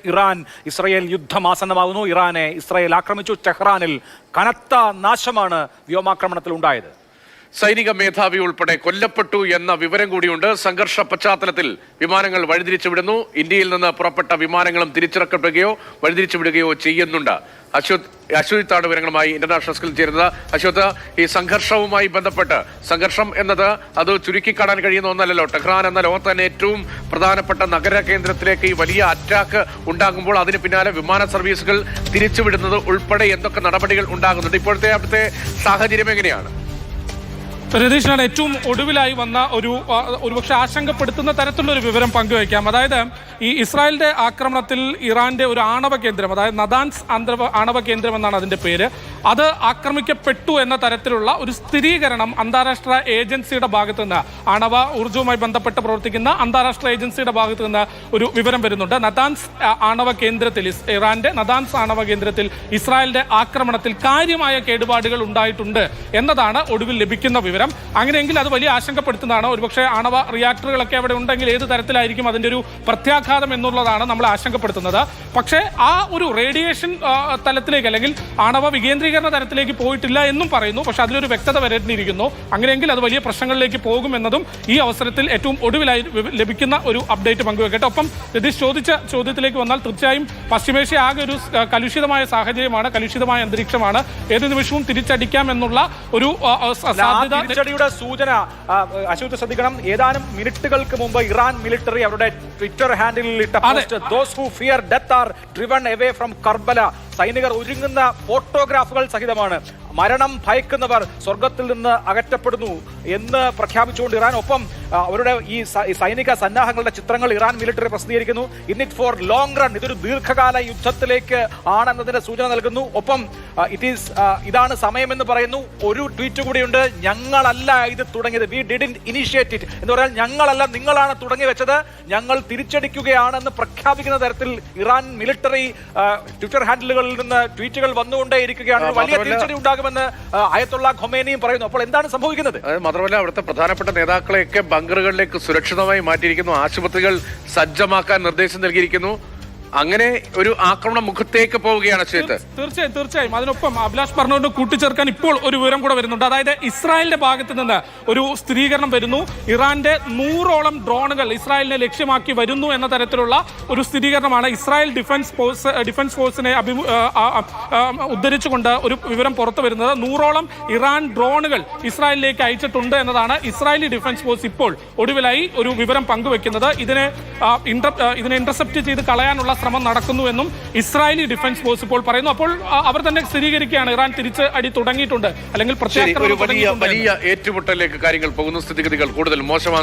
Iran Israel യുദ്ധം ആസന്നമാകുന്നു. ഇറാനെ Israel ആക്രമിച്ചു. ടെഹ്റാനിൽ കനത്ത നാശമാണ് വ്യോമാക്രമണത്തിൽ ഉണ്ടായത്. സൈനിക മേധാവി ഉൾപ്പെടെ കൊല്ലപ്പെട്ടു എന്ന വിവരം കൂടിയുണ്ട്. സംഘർഷ പശ്ചാത്തലത്തിൽ വിമാനങ്ങൾ വഴിതിരിച്ചു വിടുന്നു. ഇന്ത്യയിൽ നിന്ന് പുറപ്പെട്ട വിമാനങ്ങളും തിരിച്ചിറക്കപ്പെടുകയോ വഴിതിരിച്ചു വിടുകയോ ചെയ്യുന്നുണ്ട്. അശ്വത്താണ് വിവരങ്ങളുമായി ഇന്റർനാഷണൽ ഡെസ്കിൽ ചേരുന്നത്. അശ്വത്, ഈ സംഘർഷവുമായി ബന്ധപ്പെട്ട് സംഘർഷം എന്നത് അത് ചുരുക്കിക്കാണാൻ കഴിയുന്ന ഒന്നല്ലല്ലോ. ടെഹ്റാൻ എന്ന ലോകത്ത് തന്നെ ഏറ്റവും പ്രധാനപ്പെട്ട നഗര കേന്ദ്രത്തിലേക്ക് ഈ വലിയ അറ്റാക്ക് ഉണ്ടാകുമ്പോൾ അതിന് പിന്നാലെ വിമാന സർവീസുകൾ തിരിച്ചുവിടുന്നത് ഉൾപ്പെടെ എന്തൊക്കെ നടപടികൾ ഉണ്ടാകുന്നുണ്ട്? ഇപ്പോഴത്തെ അവിടുത്തെ സാഹചര്യം എങ്ങനെയാണ്? രതീഷിനാണ് ഏറ്റവും ഒടുവിലായി വന്ന ഒരുപക്ഷെ ആശങ്കപ്പെടുത്തുന്ന തരത്തിലുള്ള ഒരു വിവരം പങ്കുവയ്ക്കാം. അതായത് ഈ ഇസ്രായേലിന്റെ ആക്രമണത്തിൽ ഇറാന്റെ ഒരു ആണവ കേന്ദ്രം, അതായത് നദാൻസ് ആണവ കേന്ദ്രം എന്നാണ് അതിന്റെ പേര്, അത് ആക്രമിക്കപ്പെട്ടു എന്ന തരത്തിലുള്ള ഒരു സ്ഥിരീകരണം അന്താരാഷ്ട്ര ഏജൻസിയുടെ ഭാഗത്തു നിന്ന്, ആണവ ഊർജ്ജവുമായി ബന്ധപ്പെട്ട് പ്രവർത്തിക്കുന്ന അന്താരാഷ്ട്ര ഏജൻസിയുടെ ഭാഗത്തു നിന്ന് ഒരു വിവരം വരുന്നുണ്ട്. നദാൻസ് ആണവ കേന്ദ്രത്തിൽ, ഇറാന്റെ നദാൻസ് ആണവ കേന്ദ്രത്തിൽ ഇസ്രായേലിന്റെ ആക്രമണത്തിൽ കാര്യമായ കേടുപാടുകൾ ഉണ്ടായിട്ടുണ്ട് എന്നതാണ് ഒടുവിൽ ലഭിക്കുന്ന വിവരം. അങ്ങനെയെങ്കിൽ അത് വലിയ ആശങ്കപ്പെടുത്തുന്നതാണ്. ഒരുപക്ഷെ ആണവ റിയാക്ടറുകളൊക്കെ അവിടെ ഉണ്ടെങ്കിൽ ഏത് തരത്തിലായിരിക്കും അതിന്റെ ഒരു പ്രത്യാഘാതം എന്നുള്ളതാണ് നമ്മൾ ആശങ്കപ്പെടുത്തുന്നത്. പക്ഷേ ആ ഒരു റേഡിയേഷൻ തലത്തിലേക്ക് അല്ലെങ്കിൽ ആണവ വികേന്ദ്രീകരണ തലത്തിലേക്ക് പോയിട്ടില്ല എന്നും പറയുന്നു. പക്ഷെ അതിലൊരു വ്യക്തത വരേണ്ടിയിരിക്കുന്നു. അങ്ങനെയെങ്കിൽ അത് വലിയ പ്രശ്നങ്ങളിലേക്ക് പോകുമെന്നതും ഈ അവസരത്തിൽ ഏറ്റവും ഒടുവിലായി ലഭിക്കുന്ന ഒരു അപ്ഡേറ്റ് പങ്കുവെക്കട്ടെ. ഒപ്പം രതീഷ് ചോദിച്ച ചോദ്യത്തിലേക്ക് വന്നാൽ തീർച്ചയായും പശ്ചിമേഷ്യ ആകെ ഒരു കലുഷിതമായ സാഹചര്യമാണ്, കലുഷിതമായ അന്തരീക്ഷമാണ്. ഏത് നിമിഷവും തിരിച്ചടിക്കാം എന്നുള്ള ഒരു സാധ്യത. തിരിച്ചടിയുടെ സൂചന അശ്വത് ശ്രദ്ധിക്കണം. ഏതാനും മിനിറ്റുകൾക്ക് മുമ്പ് ഇറാൻ മിലിറ്ററി അവരുടെ ട്വിറ്റർ ഹാൻഡിലിൽ ഇട്ട post, "Those who fear death are driven away from Karbala." സൈനികർ ഒരുങ്ങുന്ന ഫോട്ടോഗ്രാഫുകൾ സഹിതമാണ്. മരണം ഭയക്കുന്നവർ സ്വർഗത്തിൽ നിന്ന് അകറ്റപ്പെടുന്നു എന്ന് പ്രഖ്യാപിച്ചുകൊണ്ട് ഇറാൻ, ഒപ്പം അവരുടെ ഈ സൈനിക സന്നാഹങ്ങളുടെ ചിത്രങ്ങൾ ഇറാൻ മിലിറ്ററി പ്രസിദ്ധീകരിക്കുന്നു. In it for long run, ഇതൊരു ദീർഘകാല യുദ്ധത്തിലേക്ക് ആണെന്നതിന്റെ സൂചന നൽകുന്നു. ഒപ്പം ഇതാണ് സമയമെന്ന് പറയുന്നു. ഒരു ട്വീറ്റ് കൂടിയുണ്ട്, "ഞങ്ങളല്ല ഇത് തുടങ്ങിയത്, വി ഡിഡ്ന്റ് ഇനിഷ്യേറ്റ് ഇറ്റ്" എന്ന് പറഞ്ഞാൽ ഞങ്ങളല്ല, നിങ്ങളാണ് തുടങ്ങി വെച്ചത്, ഞങ്ങൾ തിരിച്ചടിക്കുകയാണെന്ന് പ്രഖ്യാപിക്കുന്ന തരത്തിൽ ഇറാൻ മിലിറ്ററി ട്വിറ്റർ ഹാൻഡിലുകളിൽ നിന്ന് ട്വീറ്റുകൾ വന്നുകൊണ്ടേയിരിക്കുകയാണ്. വലിയ തിരിച്ചടി ഉണ്ടാകുമെന്ന് അയത്തുള്ള ഖൊമേനിയും പറയുന്നു. അപ്പോൾ എന്താണ് സംഭവിക്കുന്നത്? മാത്രമല്ല അവിടുത്തെ പ്രധാനപ്പെട്ട നേതാക്കളെയൊക്കെ ബങ്കറുകളിലേക്ക് സുരക്ഷിതമായി മാറ്റിയിരിക്കുന്നു. ആശുപത്രികൾ സജ്ജമാക്കാൻ നിർദ്ദേശം നൽകിയിരിക്കുന്നു. അങ്ങനെ ഒരു ആക്രമണം മുഖത്തേക്ക് പോവുകയാണ്. തീർച്ചയായും അതിനൊപ്പം അഭിലാഷ് പറഞ്ഞുകൊണ്ട് കൂട്ടിച്ചേർക്കാൻ ഇപ്പോൾ ഒരു വിവരം കൂടെ വരുന്നുണ്ട്. അതായത് ഇസ്രായേലിന്റെ ഭാഗത്ത് നിന്ന് ഒരു സ്ഥിരീകരണം വരുന്നു. ഇറാന്റെ 100ഓളം ഡ്രോണുകൾ ഇസ്രായേലിനെ ലക്ഷ്യമാക്കി വരുന്നു എന്ന തരത്തിലുള്ള ഒരു സ്ഥിരീകരണമാണ് ഇസ്രായേൽ ഡിഫൻസ് ഫോഴ്സിനെ ഉദ്ധരിച്ചുകൊണ്ട് ഒരു വിവരം പുറത്തു വരുന്നത്. 100ഓളം ഇറാൻ ഡ്രോണുകൾ ഇസ്രായേലിലേക്ക് അയച്ചിട്ടുണ്ട് എന്നതാണ് ഇസ്രായേലി ഡിഫൻസ് ഫോഴ്സ് ഇപ്പോൾ ഒടുവിലായി ഒരു വിവരം പങ്കുവെക്കുന്നത്. ഇതിനെ ഇന്റർസെപ്റ്റ് ചെയ്ത് കളയാനുള്ള ശ്രമം നടക്കുന്നുവെന്നും ഇസ്രായേലി ഡിഫൻസ് ഫോഴ്സ് ഇപ്പോൾ പറയുന്നു. അപ്പോൾ അവർ തന്നെ സ്ഥിരീകരിക്കുകയാണ് ഇറാൻ തിരിച്ച് അടി തുടങ്ങിയിട്ടുണ്ട്, അല്ലെങ്കിൽ വലിയ ഏറ്റുമുട്ടലിലേക്ക് കാര്യങ്ങൾ പോകുന്നു. സ്ഥിതിഗതികൾ കൂടുതൽ മോശമാണ്.